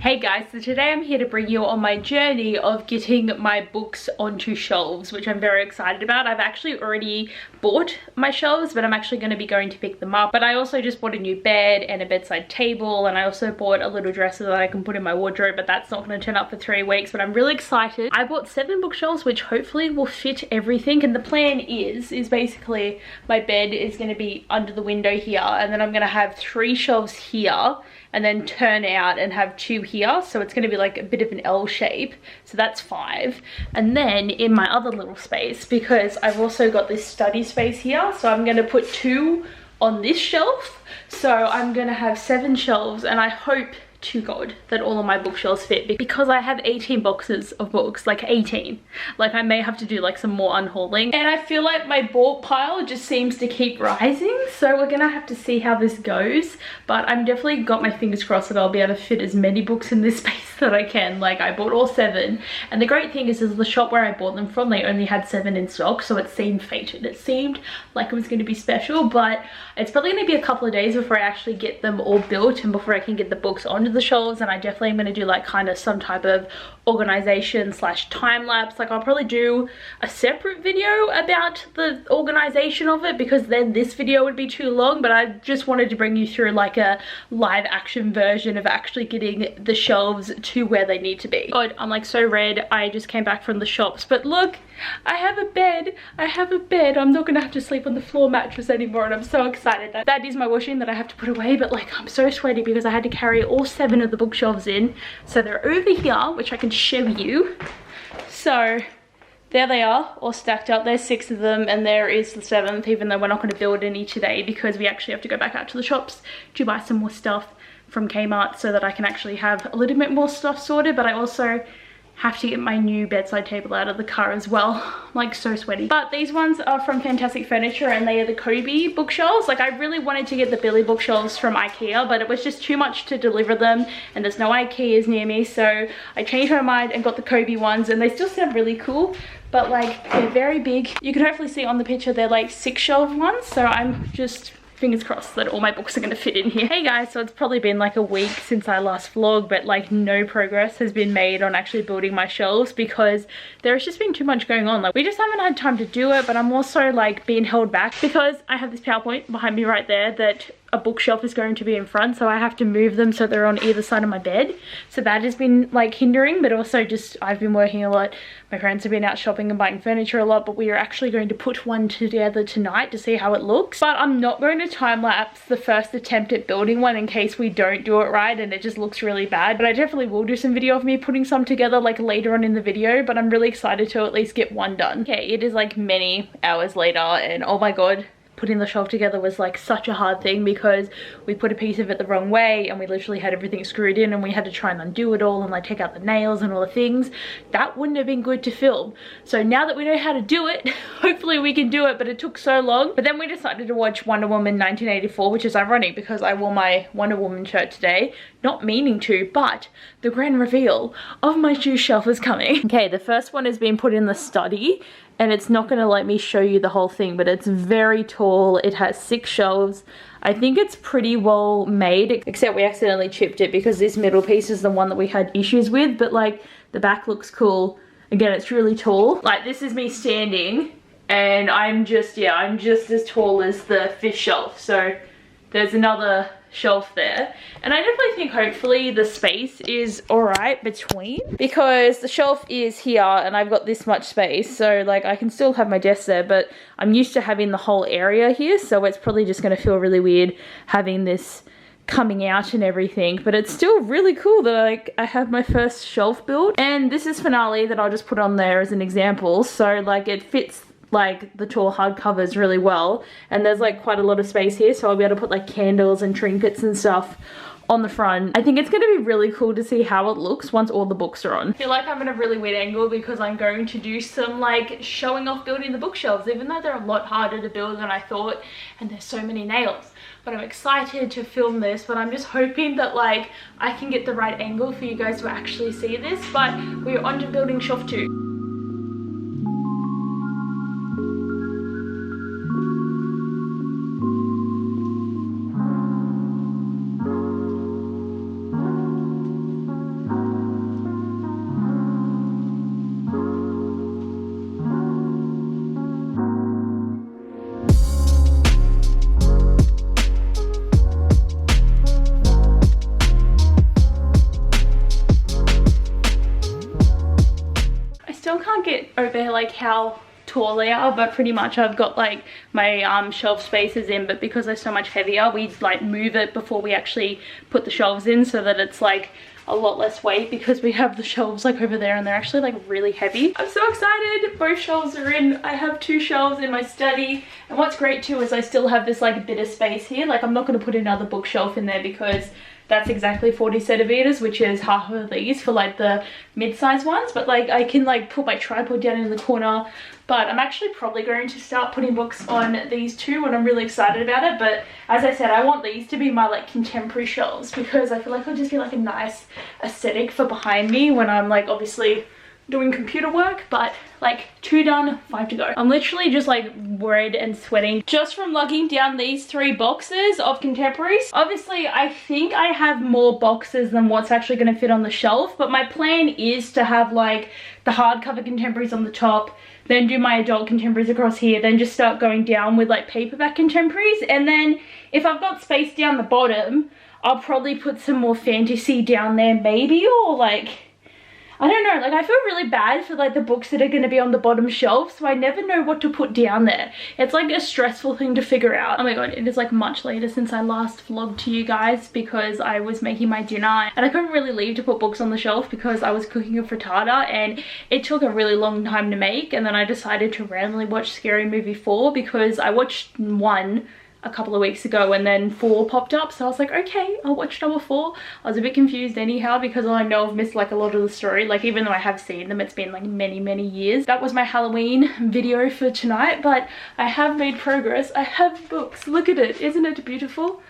Hey guys, so today I'm here to bring you on my journey of getting my books onto shelves, which I'm very excited about. I've actually already bought my shelves, but I'm actually going to be going to pick them up. But I also just bought a new bed and a bedside table, and I also bought a little dresser that I can put in my wardrobe, but that's not going to turn up for 3 weeks, but I'm really excited. I bought 7 bookshelves, which hopefully will fit everything, and the plan is basically my bed is going to be under the window here, and then I'm going to have 3 shelves here, and then turn out and have 2 here, so it's going to be like a bit of an L shape, so that's 5. And then in my other little space, because I've also got this study space here, so I'm going to put 2 on this shelf, so I'm going to have 7 shelves, and I hope to God that all of my bookshelves fit, because I have 18 boxes of books, like 18. Like I may have to do like some more unhauling, and I feel like my book pile just seems to keep rising, so we're gonna have to see how this goes. But I'm definitely got my fingers crossed that I'll be able to fit as many books in this space that I can. Like I bought all 7, and the great thing is the shop where I bought them from, they only had 7 in stock, so it seemed fated. It seemed like it was going to be special, but it's probably going to be a couple of days before I actually get them all built and before I can get the books onto the shelves. And I definitely am going to do like kind of some type of organization slash time lapse. Like I'll probably do a separate video about the organization of it, because then this video would be too long, but I just wanted to bring you through like a live action version of actually getting the shelves to where they need to be. God, I'm like so red. I just came back from the shops, but look, I have a bed. I'm not gonna have to sleep on the floor mattress anymore, and I'm so excited. That is my washing that I have to put away, but like I'm so sweaty because I had to carry all 7 of the bookshelves in. So they're over here, which I can show you. So there they are, all stacked up. There's 6 of them, and there is the 7th, even though we're not going to build any today because we actually have to go back out to the shops to buy some more stuff from Kmart so that I can actually have a little bit more stuff sorted. But I also have to get my new bedside table out of the car as well. I'm like so sweaty. But these ones are from Fantastic Furniture, and they are the Kobe bookshelves. Like I really wanted to get the Billy bookshelves from IKEA, but it was just too much to deliver them, and there's no IKEAs near me, so I changed my mind and got the Kobe ones, and they still sound really cool, but like they're very big. You can hopefully see on the picture they're like 6 shelf ones, so I'm just fingers crossed that all my books are going to fit in here. Hey guys, so it's probably been like a week since I last vlogged, but like no progress has been made on actually building my shelves because there's just been too much going on. Like we just haven't had time to do it, but I'm also like being held back because I have this PowerPoint behind me right there that a bookshelf is going to be in front, so I have to move them so they're on either side of my bed. So that has been like hindering, but also just I've been working a lot. My parents have been out shopping and buying furniture a lot, but we are actually going to put one together tonight to see how it looks. But I'm not going to time lapse the first attempt at building one in case we don't do it right and it just looks really bad. But I definitely will do some video of me putting some together like later on in the video, but I'm really excited to at least get one done. Okay, it is like many hours later, and oh my god, putting the shelf together was like such a hard thing because we put a piece of it the wrong way and we literally had everything screwed in, and we had to try and undo it all and like take out the nails and all the things. That wouldn't have been good to film. So now that we know how to do it, hopefully we can do it, but it took so long. But then we decided to watch Wonder Woman 1984, which is ironic because I wore my Wonder Woman shirt today, not meaning to, but the grand reveal of my shoe shelf is coming. Okay, the first one has been put in the study, and it's not going to let me show you the whole thing, but it's very tall. It has 6 shelves. I think it's pretty well made, except we accidentally chipped it because this middle piece is the one that we had issues with, but like the back looks cool. Again, it's really tall. Like this is me standing, and I'm just as tall as the 5th shelf. So there's another shelf there, and I definitely think hopefully the space is all right between, because the shelf is here and I've got this much space, so like I can still have my desk there, but I'm used to having the whole area here, so it's probably just going to feel really weird having this coming out and everything. But it's still really cool that like I have my first shelf built, and this is Finale that I'll just put on there as an example, so like it fits like the tall hardcovers really well, and there's like quite a lot of space here, so I'll be able to put like candles and trinkets and stuff on the front. I think it's going to be really cool to see how it looks once all the books are on. I feel like I'm in a really weird angle because I'm going to do some like showing off building the bookshelves, even though they're a lot harder to build than I thought, and there's so many nails. But I'm excited to film this, but I'm just hoping that like I can get the right angle for you guys to actually see this. But we're on to building shelf 2. like how tall they are, but pretty much I've got like my shelf spaces in, but because they're so much heavier, we like move it before we actually put the shelves in so that it's like a lot less weight, because we have the shelves like over there and they're actually like really heavy. I'm so excited. Both shelves are in. I have 2 shelves in my study, and what's great too is I still have this like bit of space here. Like I'm not going to put another bookshelf in there because that's exactly 40 centimeters, which is half of these for like the mid-size ones. But like I can like put my tripod down in the corner. But I'm actually probably going to start putting books on these 2, and I'm really excited about it. But as I said, I want these to be my like contemporary shelves, because I feel like it'll just be like a nice aesthetic for behind me when I'm like obviously doing computer work. But like 2 done, 5 to go. I'm literally just like worried and sweating just from lugging down these 3 boxes of contemporaries. Obviously I think I have more boxes than what's actually going to fit on the shelf, but my plan is to have like the hardcover contemporaries on the top, then do my adult contemporaries across here, then just start going down with like paperback contemporaries. And then if I've got space down the bottom, I'll probably put some more fantasy down there maybe, or like, I don't know, like I feel really bad for like the books that are going to be on the bottom shelf, so I never know what to put down there. It's like a stressful thing to figure out. Oh my god, it is like much later since I last vlogged to you guys, because I was making my dinner and I couldn't really leave to put books on the shelf because I was cooking a frittata and it took a really long time to make. And then I decided to randomly watch Scary Movie 4 because I watched 1 a couple of weeks ago and then 4 popped up, so I was like, okay, I'll watch number 4. I was a bit confused anyhow because I know I've missed like a lot of the story, like even though I have seen them, it's been like many years. That was my Halloween video for tonight, but I have made progress. I have books. Look at it. Isn't it beautiful?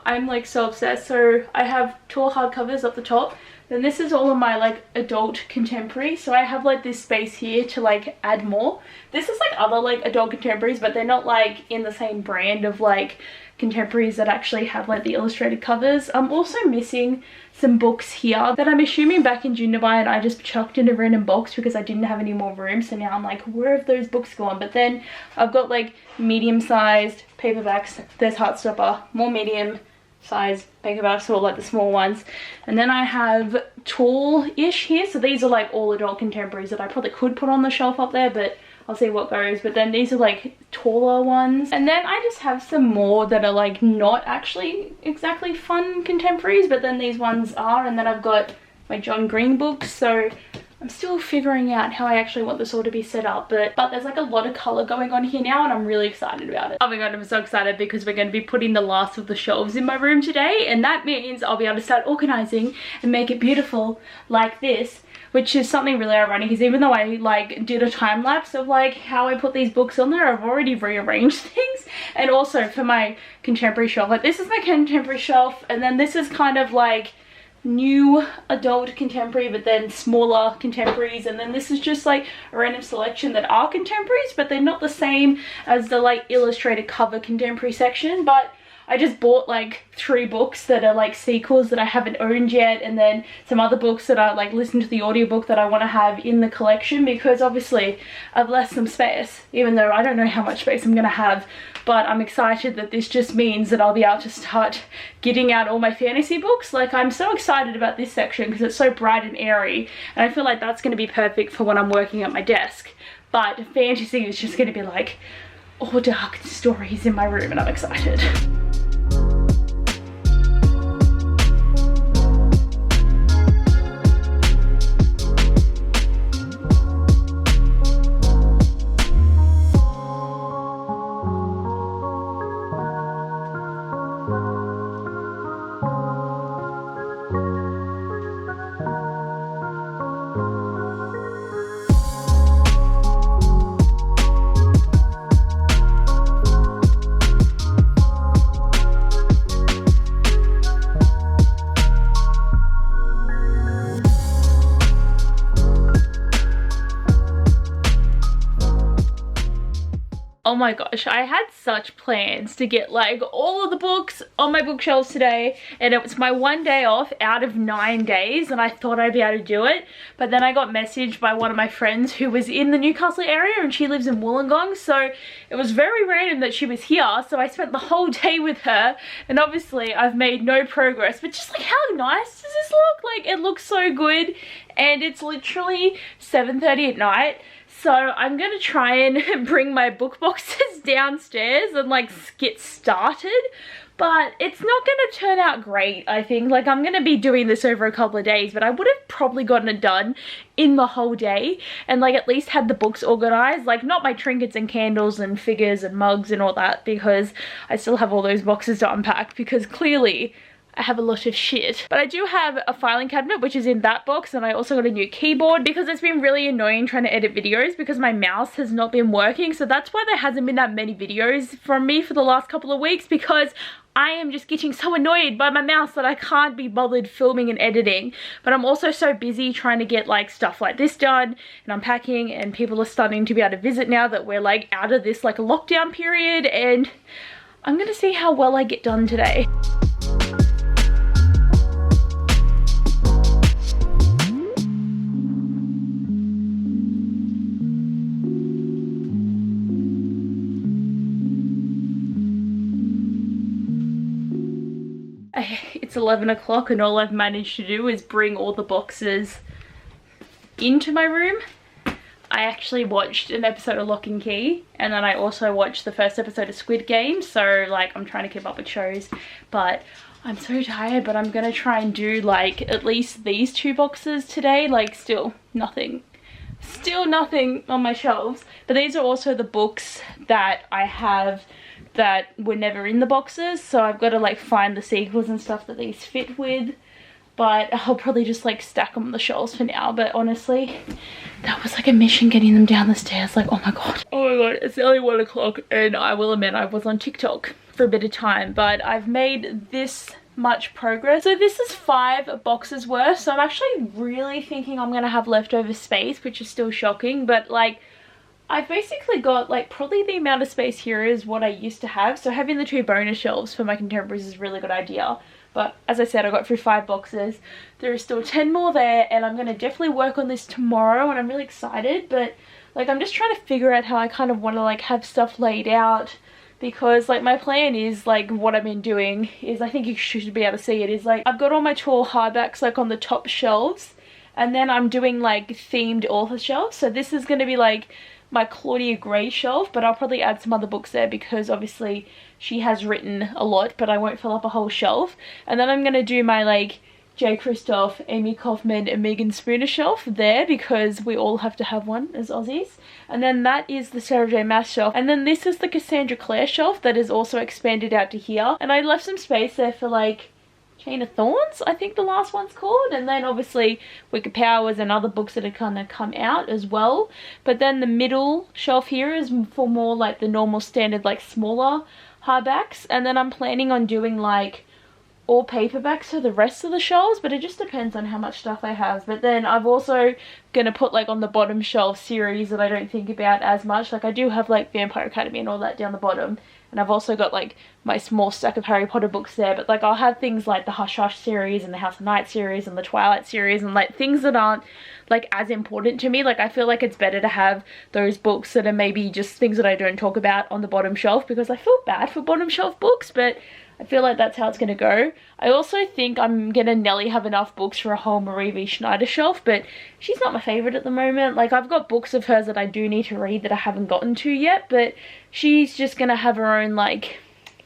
I'm like so obsessed. So I have 2 hardcovers up the top. Then this is all of my like adult contemporary, so I have like this space here to like add more. This is like other like adult contemporaries, but they're not like in the same brand of like contemporaries that actually have like the illustrated covers. I'm also missing some books here that I'm assuming back in junior and I just chucked in a random box because I didn't have any more room. So now I'm like, where have those books gone? But then I've got like medium-sized paperbacks. There's Heartstopper, more medium size paperbacks, or like the small ones. And then I have tall-ish here, so these are like all adult contemporaries that I probably could put on the shelf up there, but I'll see what goes. But then these are like taller ones, and then I just have some more that are like not actually exactly fun contemporaries, but then these ones are. And then I've got my John Green books, so I'm still figuring out how I actually want this all to be set up, but there's like a lot of color going on here now and I'm really excited about it. Oh my god, I'm so excited because we're going to be putting the last of the shelves in my room today, and that means I'll be able to start organizing and make it beautiful like this, which is something really ironic because even though I like did a time lapse of like how I put these books on there, I've already rearranged things. And also for my contemporary shelf, like this is my contemporary shelf, and then this is kind of like new adult contemporary, but then smaller contemporaries, and then this is just like a random selection that are contemporaries, but they're not the same as the like illustrated cover contemporary section. But I just bought like 3 books that are like sequels that I haven't owned yet, and then some other books that I like listened to the audiobook that I want to have in the collection, because obviously I've left some space, even though I don't know how much space I'm gonna have. But I'm excited that this just means that I'll be able to start getting out all my fantasy books. Like I'm so excited about this section because it's so bright and airy, and I feel like that's going to be perfect for when I'm working at my desk. But fantasy is just going to be like all dark stories in my room, and I'm excited. Oh my gosh, I had such plans to get like all of the books on my bookshelves today, and it was my 1 day off out of 9 days, and I thought I'd be able to do it. But then I got messaged by one of my friends who was in the Newcastle area, and she lives in Wollongong, so it was very random that she was here. So I spent the whole day with her, and obviously I've made no progress, but just like how nice does this look? Like it looks so good, and it's literally 7:30 at night. So I'm gonna try and bring my book boxes downstairs and like get started, but it's not gonna turn out great, I think. Like, I'm gonna be doing this over a couple of days, but I would have probably gotten it done in the whole day and like at least had the books organized, like not my trinkets and candles and figures and mugs and all that, because I still have all those boxes to unpack, because clearly I have a lot of shit. But I do have a filing cabinet which is in that box, and I also got a new keyboard because it's been really annoying trying to edit videos because my mouse has not been working. So that's why there hasn't been that many videos from me for the last couple of weeks, because I am just getting so annoyed by my mouse that I can't be bothered filming and editing. But I'm also so busy trying to get like stuff like this done and unpacking, and people are starting to be able to visit now that we're like out of this like lockdown period, and I'm gonna see how well I get done today. It's 11 o'clock and all I've managed to do is bring all the boxes into my room. I actually watched an episode of Lock and Key, and then I also watched the first episode of Squid Game, so like I'm trying to keep up with shows, but I'm so tired. But I'm gonna try and do like at least these 2 boxes today. Like still nothing on my shelves, but these are also the books that I have that were never in the boxes, so I've got to like find the sequels and stuff that these fit with. But I'll probably just like stack them on the shelves for now. But honestly, that was like a mission getting them down the stairs. Like, oh my god, it's only 1 o'clock, and I will admit I was on TikTok for a bit of time, but I've made this much progress. So this is 5 boxes worth, so I'm actually really thinking I'm gonna have leftover space, which is still shocking. But like, I've basically got like probably the amount of space here is what I used to have, so having the 2 bonus shelves for my contemporaries is a really good idea. But as I said, I got through 5 boxes. There is still 10 more there, and I'm going to definitely work on this tomorrow, and I'm really excited. But like, I'm just trying to figure out how I kind of want to like have stuff laid out, because like my plan is like, what I've been doing is, I think you should be able to see it, is like I've got all my tall hardbacks like on the top shelves, and then I'm doing like themed author shelves. So this is going to be like my Claudia Gray shelf, but I'll probably add some other books there because obviously she has written a lot, but I won't fill up a whole shelf. And then I'm going to do my like J. Kristoff, Amy Kaufman and Megan Spooner shelf there, because we all have to have one as Aussies. And then that is the Sarah J. Maas shelf. And then this is the Cassandra Clare shelf that is also expanded out to here. And I left some space there for like Chain of Thorns, I think the last one's called, and then obviously Wicked Powers and other books that are kind of come out as well. But then the middle shelf here is for more like the normal standard like smaller hardbacks, and then I'm planning on doing like all paperbacks for the rest of the shelves, but it just depends on how much stuff I have. But then I've also gonna put like on the bottom shelf series that I don't think about as much. Like I do have like Vampire Academy and all that down the bottom, and I've also got like my small stack of Harry Potter books there, but like I'll have things like the Hush Hush series and the House of Night series and the Twilight series, and like things that aren't like as important to me. Like I feel like it's better to have those books that are maybe just things that I don't talk about on the bottom shelf, because I feel bad for bottom shelf books, but I feel like that's how it's going to go. I also think I'm going to nearly have enough books for a whole Marie V. Schneider shelf, but she's not my favourite at the moment. Like I've got books of hers that I do need to read that I haven't gotten to yet, but she's just going to have her own like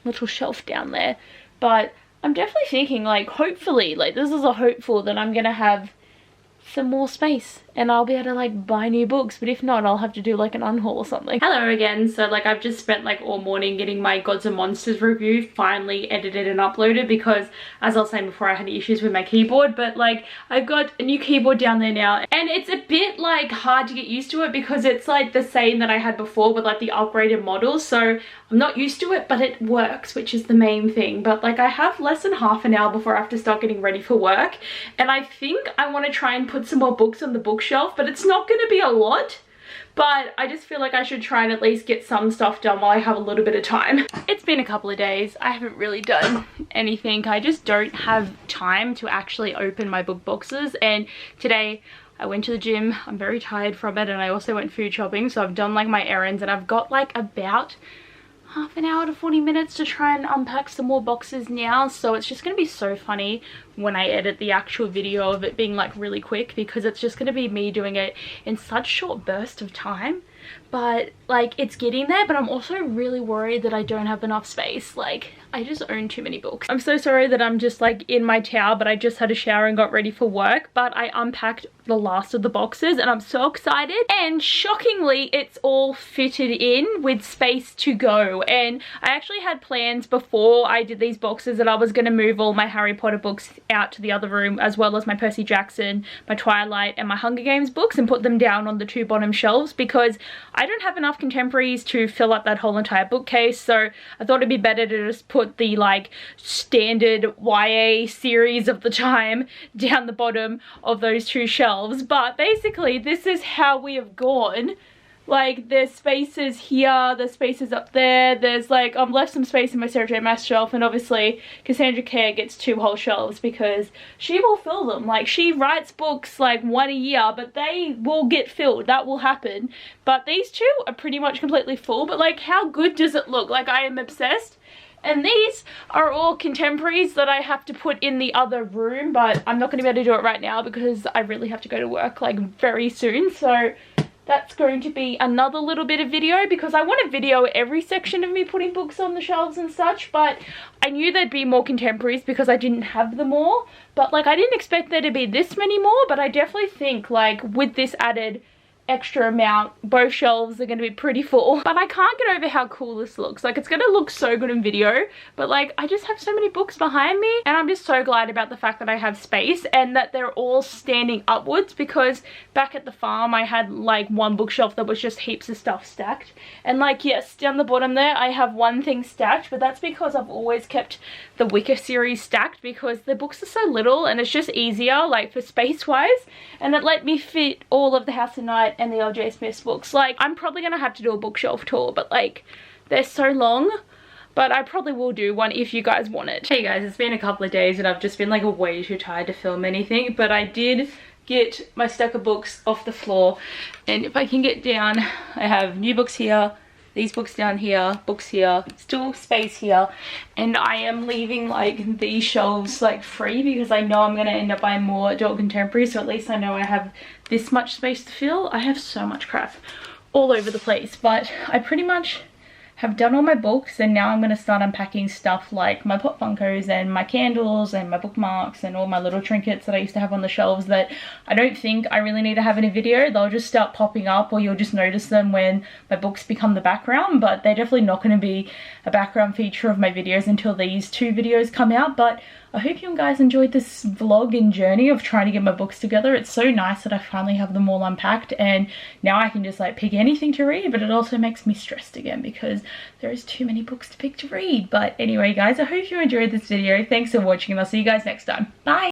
little shelf down there. But I'm definitely thinking like, hopefully, like this is a hopeful that I'm going to have some more space and I'll be able to like buy new books, but if not, I'll have to do like an unhaul or something. Hello again. So like I've just spent like all morning getting my Gods and Monsters review finally edited and uploaded, because as I was saying before, I had issues with my keyboard, but like I've got a new keyboard down there now, and it's a bit like hard to get used to it because it's like the same that I had before with like the upgraded models. So I'm not used to it, but it works, which is the main thing. But like I have less than half an hour before I have to start getting ready for work, and I think I want to try and put some more books on the bookshelf, but it's not going to be a lot. But I just feel like I should try and at least get some stuff done while I have a little bit of time. It's been a couple of days. I haven't really done anything. I just don't have time to actually open my book boxes. And today I went to the gym. I'm very tired from it. And I also went food shopping. So I've done like my errands, and I've got like about, half an hour to 40 minutes to try and unpack some more boxes now, so it's just gonna be so funny when I edit the actual video of it being like really quick, because it's just gonna be me doing it in such short burst of time. But like, it's getting there, but I'm also really worried that I don't have enough space. Like, I just own too many books. I'm so sorry that I'm just like in my towel, but I just had a shower and got ready for work. But I unpacked the last of the boxes and I'm so excited, and shockingly it's all fitted in with space to go. And I actually had plans before I did these boxes that I was going to move all my Harry Potter books out to the other room, as well as my Percy Jackson, my Twilight and my Hunger Games books, and put them down on the two bottom shelves, because I don't have enough contemporaries to fill up that whole entire bookcase. So I thought it'd be better to just put the like standard YA series of the time down the bottom of those two shelves. But basically this is how we have gone. Like, there's spaces here, there's spaces up there, there's like, I've left some space in my Sarah J Maas shelf, and obviously Cassandra Clare gets 2 whole shelves because she will fill them. Like, she writes books like 1 a year, but they will get filled, that will happen. But these 2 are pretty much completely full. But like, how good does it look? Like, I am obsessed. And these are all contemporaries that I have to put in the other room, but I'm not going to be able to do it right now because I really have to go to work like very soon. So that's going to be another little bit of video, because I want to video every section of me putting books on the shelves and such. But I knew there'd be more contemporaries because I didn't have them all. But like, I didn't expect there to be this many more, but I definitely think like with this added extra amount, both shelves are going to be pretty full. But I can't get over how cool this looks. Like, it's going to look so good in video, but like, I just have so many books behind me, and I'm just so glad about the fact that I have space and that they're all standing upwards, because back at the farm I had like one bookshelf that was just heaps of stuff stacked. And like, yes, down the bottom there I have one thing stacked, but that's because I've always kept the Wicker series stacked, because the books are so little and it's just easier like for space wise, and it let me fit all of the House of Night and the LJ Smith's books. Like, I'm probably gonna have to do a bookshelf tour, but like, they're so long. But I probably will do one if you guys want it. Hey guys, it's been a couple of days and I've just been like way too tired to film anything, but I did get my stack of books off the floor, and if I can get down, I have new books here, these books down here, books here, still space here, and I am leaving like these shelves like free because I know I'm going to end up buying more adult contemporary, so at least I know I have this much space to fill. I have so much crap all over the place, but I pretty much have done all my books, and now I'm going to start unpacking stuff like my Pop Funkos and my candles and my bookmarks and all my little trinkets that I used to have on the shelves that I don't think I really need to have in a video. They'll just start popping up, or you'll just notice them when my books become the background, but they're definitely not going to be a background feature of my videos until these 2 videos come out. But I hope you guys enjoyed this vlog and journey of trying to get my books together. It's so nice that I finally have them all unpacked, and now I can just like pick anything to read, but it also makes me stressed again because there is too many books to pick to read. But anyway guys, I hope you enjoyed this video. Thanks for watching, and I'll see you guys next time. Bye!